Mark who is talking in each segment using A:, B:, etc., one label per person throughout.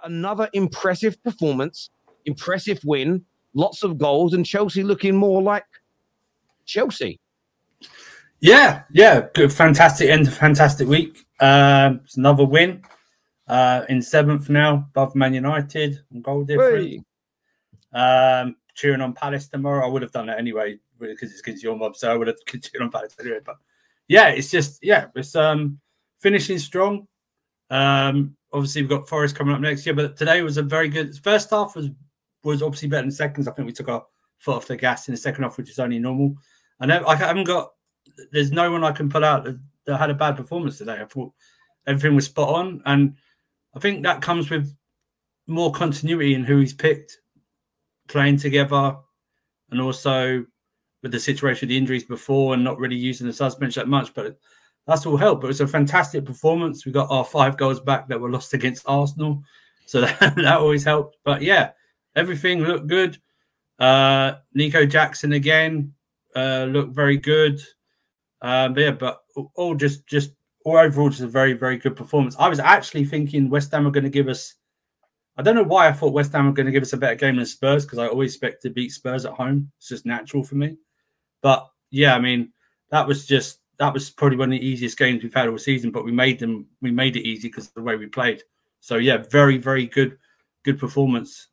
A: another impressive performance, impressive win, lots of goals, and Chelsea looking more like Chelsea.
B: Yeah, good, fantastic end, fantastic week. It's another win in 7th now, above Man United on goal difference. Cheering on Palace tomorrow. I would have done that anyway because it's against your mob, so I would have cheered on Palace anyway. But yeah, it's finishing strong. Obviously we've got Forest coming up next year, but today was a very good first half. Was obviously better than seconds. I think we took our foot off the gas in the second half, which is only normal. And I haven't got. There's no one I can pull out that had a bad performance today. I thought everything was spot on, and I think that comes with more continuity in who he's picked, playing together, and also with the situation of the injuries before and not really using the subs bench that much. But that's all helped. But it was a fantastic performance. We got our 5 goals back that were lost against Arsenal, so that always helped. But yeah, everything looked good. Nico Jackson again looked very good. But all overall just a very, very good performance. I was actually thinking West Ham were going to give us. I don't know why I thought West Ham were going to give us a better game than Spurs, because I always expect to beat Spurs at home. It's just natural for me. But yeah, I mean, that was probably one of the easiest games we've had all season. But we made it easy because of the way we played. So yeah, very, very good performance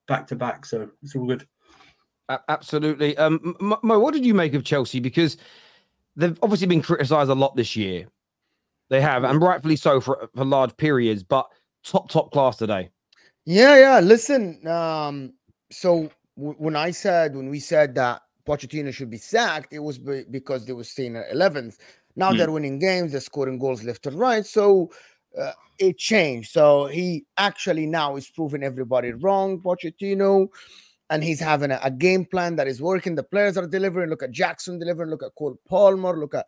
B: back to back. So it's all good.
A: Absolutely. Mo, what did you make of Chelsea? Because they've obviously been criticised a lot this year. They have, and rightfully so for large periods, but top class today.
C: Yeah. Listen, so when we said that Pochettino should be sacked, it was because they were staying at 11th. Now they're winning games, they're scoring goals left and right. So it changed. So he actually now is proving everybody wrong, Pochettino. And he's having a game plan that is working. The players are delivering. Look at Jackson delivering. Look at Cole Palmer. Look at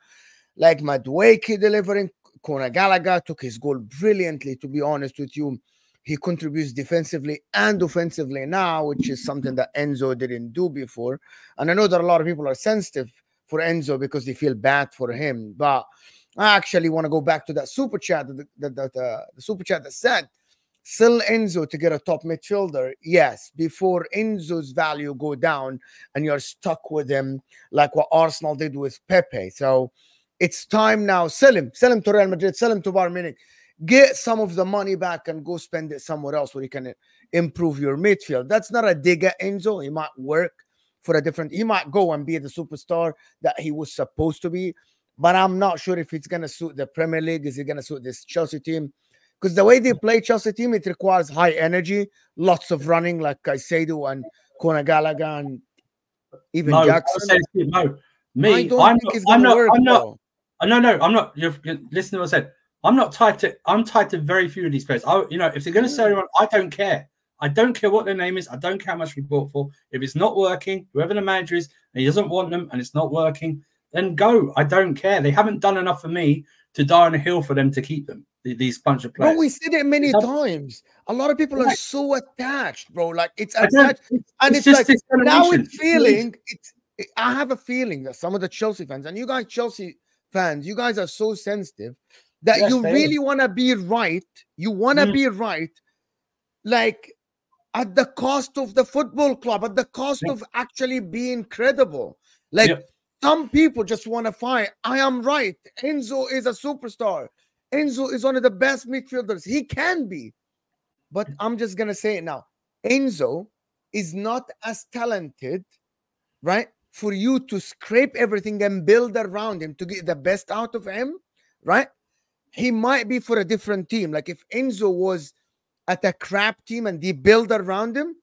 C: like Madueke delivering. Conor Gallagher took his goal brilliantly, to be honest with you. He contributes defensively and offensively now, which is something that Enzo didn't do before. And I know that a lot of people are sensitive for Enzo because they feel bad for him. But I actually want to go back to that super chat, the super chat that said, sell Enzo to get a top midfielder. Yes, before Enzo's value go down and you're stuck with him like what Arsenal did with Pepe. So it's time now. Sell him to Real Madrid, sell him to Bayern Munich. Get some of the money back and go spend it somewhere else where you can improve your midfield. That's not a dig at Enzo. He might work for he might go and be the superstar that he was supposed to be. But I'm not sure if it's going to suit the Premier League. Is it going to suit this Chelsea team? Because the way they play Chelsea team, it requires high energy, lots of running, like Caicedo and Conor Gallagher and even Jackson.
B: I'm not. Listen to what I said. I'm tied to very few of these players. If they're going to sell anyone, I don't care. I don't care what their name is. I don't care how much we bought for. If it's not working, whoever the manager is, and he doesn't want them, and it's not working, then go. I don't care. They haven't done enough for me to die on a hill for them to keep them. These bunch of players.
C: Bro, we said it many times. A lot of people are so attached, bro. Like it's attached, and it's like now it's feeling. I have a feeling that some of the Chelsea fans and you guys, Chelsea fans, you guys are so sensitive that you really want to be right. You want to be right, like at the cost of the football club, at the cost of actually being credible. Like some people just want to fight. I am right. Enzo is a superstar. Enzo is one of the best midfielders. He can be. But I'm just going to say it now. Enzo is not as talented, right, for you to scrape everything and build around him to get the best out of him, right? He might be for a different team. Like if Enzo was at a crap team and they build around him,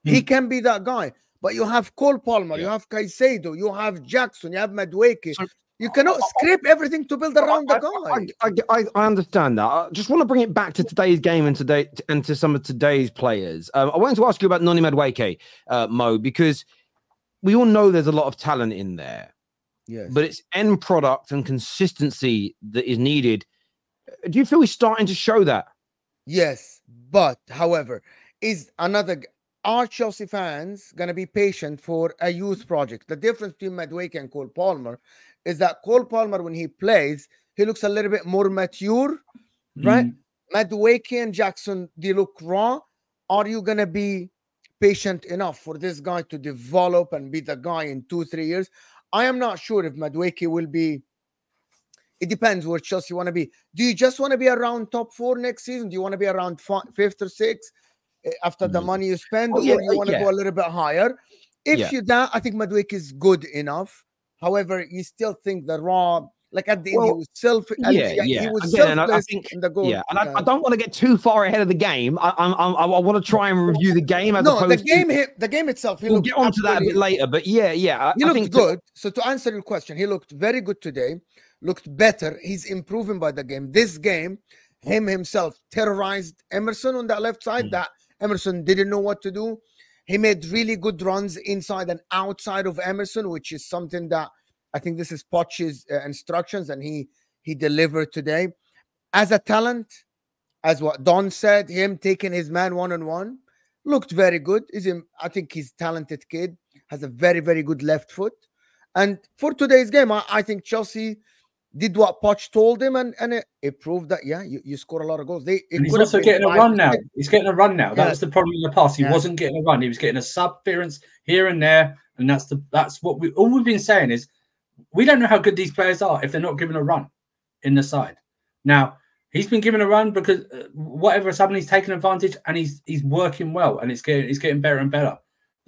C: he can be that guy. But you have Cole Palmer, you have Caicedo, you have Jackson, you have Madueke. You cannot scrape everything to build around the guy.
A: I understand that. I just want to bring it back to today's game and to some of today's players. I wanted to ask you about Noni Madueke, Mo, because we all know there's a lot of talent in there.
C: Yes.
A: But it's end product and consistency that is needed. Do you feel he's starting to show that?
C: Yes, but however, are Chelsea fans going to be patient for a youth project? The difference between Madueke and Cole Palmer is that Cole Palmer, when he plays, he looks a little bit more mature, right? Madueke and Jackson, they look raw. Are you going to be patient enough for this guy to develop and be the guy in 2-3 years? I am not sure if Madueke will be. It depends where Chelsea want to be. Do you just want to be around top 4 next season? Do you want to be around 5th or 6th after the money you spend, or you want to go a little bit higher? If you that, I think Madueke is good enough. However, you still think the raw, like at the end, he was selfish. He was selfless in the goal.
A: Yeah, and I don't want to get too far ahead of the game. I want to try and review the game as opposed
C: the game itself.
A: We'll get onto that a bit later, but he
C: looked good. So to answer your question, he looked very good today. Looked better. He's improving by the game. This game, himself terrorized Emerson on that left side. That Emerson didn't know what to do. He made really good runs inside and outside of Emerson, which is something that I think this is Poch's instructions, and he delivered today. As a talent, as what Don said, him taking his man one-on-one, looked very good. I think he's a talented kid, has a very, very good left foot. And for today's game, I think Chelsea did what Poch told him, and it proved that, you score a lot of goals.
B: He's also getting a run now. He's getting a run now. That was the problem in the past. He wasn't getting a run. He was getting a sub-appearance here and there, and that's what we've been saying is we don't know how good these players are if they're not given a run in the side. Now, he's been given a run because whatever has happened, he's taken advantage, and he's working well, and it's getting better and better.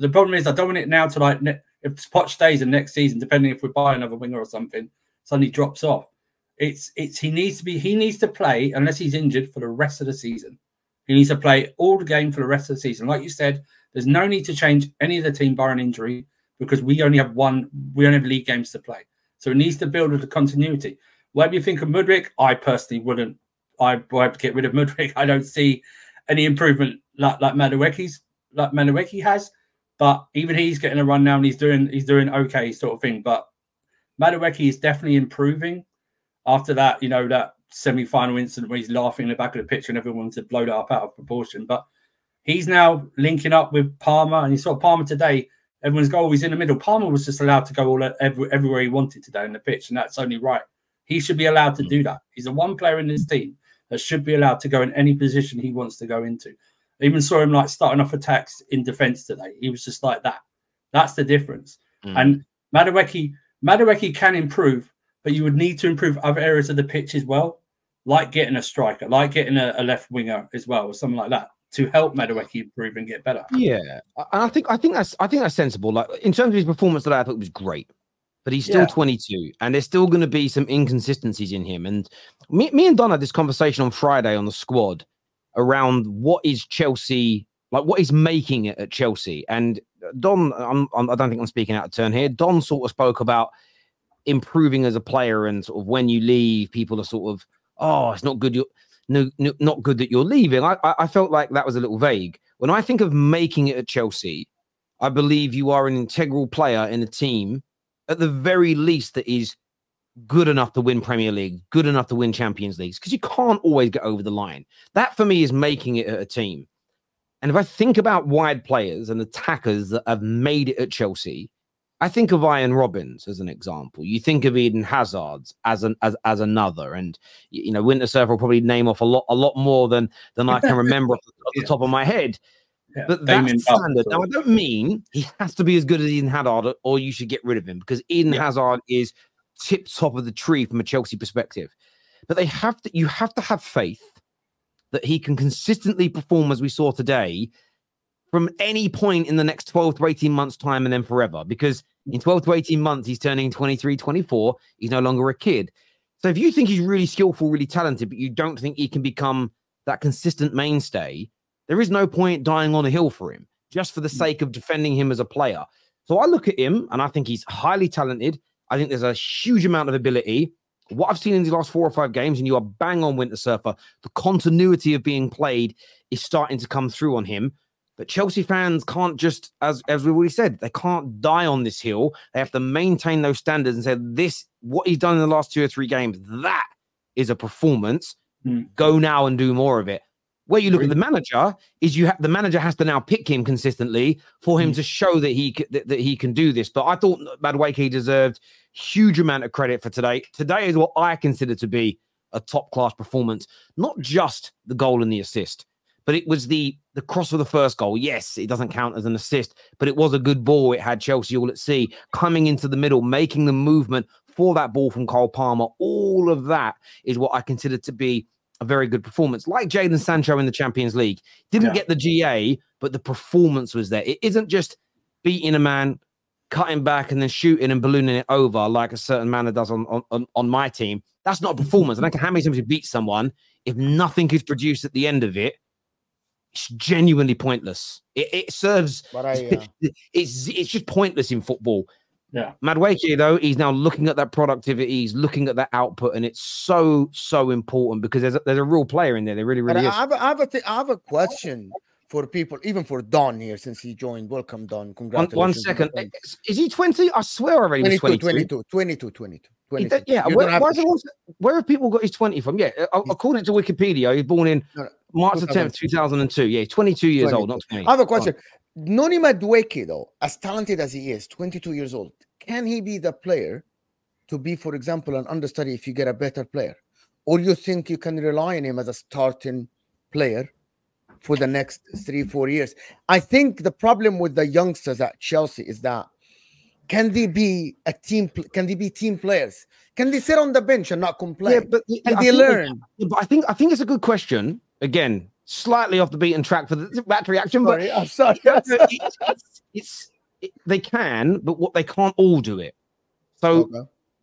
B: The problem is I don't want it now to if Poch stays in next season, depending if we buy another winger or something, suddenly drops off. He needs to play unless he's injured for the rest of the season. He needs to play all the game for the rest of the season. Like you said, there's no need to change any of the team barring injury because we only have league games to play. So it needs to build with the continuity. Whatever you think of Madueke, I personally wouldn't. I'd get rid of Madueke. I don't see any improvement like Madueke has. But even he's getting a run now, and he's doing okay sort of thing. But Madueke is definitely improving after that, that semi-final incident where he's laughing in the back of the pitch and everyone to blow that up out of proportion. But he's now linking up with Palmer, and you saw Palmer today. Everyone's goal was in the middle. Palmer was just allowed to go everywhere he wanted today in the pitch, and that's only right. He should be allowed to do that. He's the one player in this team that should be allowed to go in any position he wants to go into. I even saw him starting off attacks in defence today. He was just like that. That's the difference. And Madueke can improve, but you would need to improve other areas of the pitch as well, like getting a striker, like getting a left winger as well, or something like that, to help Madueke improve and get better.
A: Yeah, and I think that's sensible. Like in terms of his performance today, I thought it was great, but he's still 22, and there's still going to be some inconsistencies in him. And me and Don had this conversation on Friday on the squad around what is Chelsea, like what is making it at Chelsea. And Don, I don't think I'm speaking out of turn here. Don sort of spoke about improving as a player, and sort of when you leave, people are sort of, oh, it's not good. Not good that you're leaving. I felt like that was a little vague. When I think of making it at Chelsea, I believe you are an integral player in a team, at the very least, that is good enough to win Premier League, good enough to win Champions Leagues, because you can't always get over the line. That for me is making it at a team. And if I think about wide players and attackers that have made it at Chelsea, I think of Ian Robbins as an example. You think of Eden Hazard as another, and Winter Surfer will probably name off a lot more than I can remember off the top of my head. Yeah, but that's standard. Now, I don't mean he has to be as good as Eden Hazard, or you should get rid of him, because Eden Hazard is tip top of the tree from a Chelsea perspective. But you have to have faith that he can consistently perform as we saw today from any point in the next 12 to 18 months time, and then forever, because in 12 to 18 months, he's turning 23, 24. He's no longer a kid. So if you think he's really skillful, really talented, but you don't think he can become that consistent mainstay, there is no point dying on a hill for him just for the sake of defending him as a player. So I look at him and I think he's highly talented. I think there's a huge amount of ability. What I've seen in the last 4 or 5 games, and you are bang on, Winter Surfer, the continuity of being played is starting to come through on him. But Chelsea fans can't just, as we've already said, they can't die on this hill. They have to maintain those standards and say, what he's done in the last 2 or 3 games, that is a performance. Go now and do more of it. Where you look at the manager, is the manager has to now pick him consistently for him to show that he can do this. But I thought Madueke deserved huge amount of credit for today. Today is what I consider to be a top-class performance. Not just the goal and the assist, but it was the cross for the first goal. Yes, it doesn't count as an assist, but it was a good ball. It had Chelsea all at sea, coming into the middle, making the movement for that ball from Cole Palmer. All of that is what I consider to be a very good performance. Like Jadon Sancho in the Champions League. Didn't get the GA, but the performance was there. It isn't just beating a man, cutting back and then shooting and ballooning it over like a certain man does on my team. That's not a performance. I don't care how many times you beat someone. If nothing is produced at the end of it, it's genuinely pointless. It serves. But it's just pointless in football.
B: Yeah.
A: Madueke, though, he's now looking at that productivity. He's looking at that output, and it's so important because there's a real player in there. There really is.
C: I have a question for people, even for Don here, since he joined. Welcome, Don. Congratulations.
A: One second. Is he 20? I swear already he was 22.
C: 22.
A: Yeah. Where have people got his 20 from? Yeah. According to Wikipedia, he's born in March 10th, 2002. Yeah, 22 years old, not 20.
C: I have a question. Noni Madueke, though, as talented as he is, 22 years old, can he be the player to be, for example, an understudy if you get a better player? Or you think you can rely on him as a starting player for the next 3-4 years? I think the problem with the youngsters at Chelsea is that can they be team players? Can they sit on the bench and not complain? Yeah, but can they learn?
A: But I think it's a good question. Again, slightly off the beaten track for the back reaction, but
C: I'm sorry.
A: They can, but what they can't all do it. So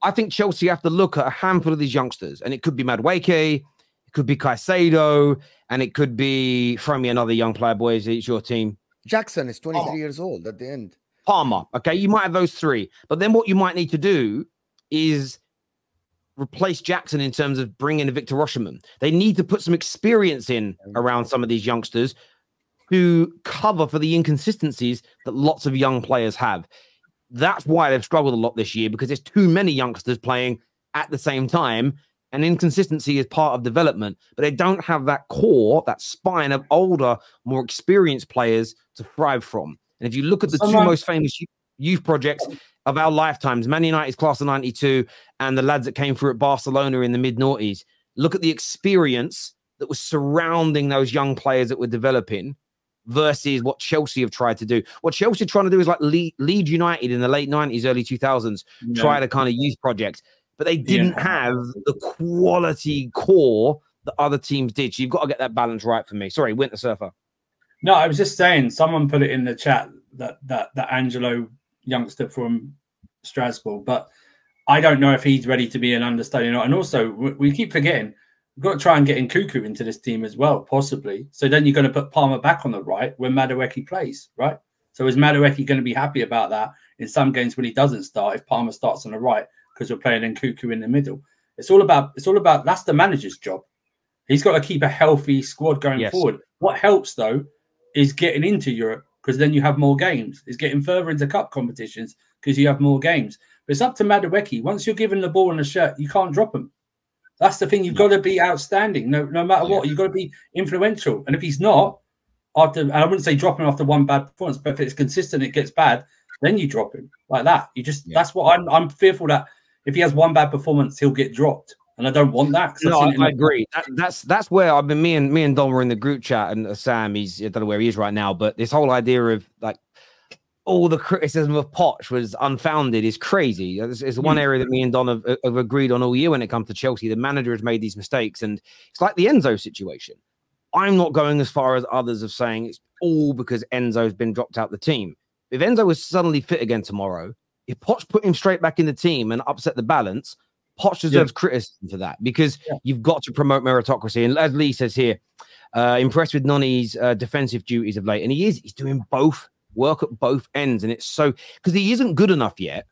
A: I think Chelsea have to look at a handful of these youngsters, and it could be Madueke, it could be Caicedo, and it could be, throw me another young player, boys. It's your team.
C: Jackson is 23 years old at the end.
A: Palmer. Okay, you might have those three, but then what you might need to do is replace Jackson in terms of bringing in Victor Osimhen. They need to put some experience in around some of these youngsters who cover for the inconsistencies that lots of young players have. That's why they've struggled a lot this year, because there's too many youngsters playing at the same time, and inconsistency is part of development, but they don't have that core, that spine of older, more experienced players to thrive from. And if you look at the two most famous youth projects of our lifetimes, Man United's class of 92 and the lads that came through at Barcelona in the mid-noughties, look at the experience that was surrounding those young players that were developing versus what Chelsea have tried to do. What Chelsea are trying to do is like Leeds United in the late 90s, early 2000s, try to kind of youth project, but they didn't have the quality core that other teams did. So you've got to get that balance right for me. Sorry, Winter Surfer.
B: No, I was just saying, someone put it in the chat that Angelo youngster from Strasbourg, but I don't know if he's ready to be an understudy or not. And also, we keep forgetting, we've got to try and get Nkunku into this team as well, possibly. So then you're going to put Palmer back on the right when Madueke plays, right? So is Madueke going to be happy about that in some games when he doesn't start, if Palmer starts on the right, because we're playing Nkunku in the middle? It's all about that's the manager's job. He's got to keep a healthy squad going forward. What helps, though, is getting into Europe, because then you have more games. It's getting further into cup competitions because you have more games. But it's up to Madueke. Once you're given the ball and the shirt, you can't drop him. That's the thing. You've got to be outstanding, no matter what. You've got to be influential. And if he's not, and I wouldn't say drop him after one bad performance, but if it's consistent, it gets bad, then you drop him like that. You just that's what I'm fearful that if he has one bad performance, he'll get dropped. And I don't want that.
A: No, I agree. That's where I've been. Me and Don were in the group chat, and Sam, I don't know where he is right now, but this whole idea of like all the criticism of Poch was unfounded is crazy. It's one area that me and Don have agreed on all year when it comes to Chelsea. The manager has made these mistakes, and it's like the Enzo situation. I'm not going as far as others of saying it's all because Enzo's been dropped out the team. If Enzo was suddenly fit again tomorrow, if Poch put him straight back in the team and upset the balance, Poch deserves criticism for that, because you've got to promote meritocracy. And as Lee says here, impressed with Noni's defensive duties of late. And he's doing both, work at both ends. And it's so, because he isn't good enough yet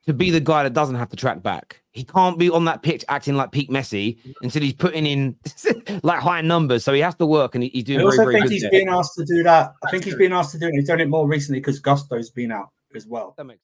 A: to be the guy that doesn't have to track back. He can't be on that pitch acting like peak Messi until he's putting in like high numbers. So he has to work, and he's doing very, very good. I also think
B: he's being asked to do that. I think he's being asked to do it. He's done it more recently because Gusto's been out as well.
A: That makes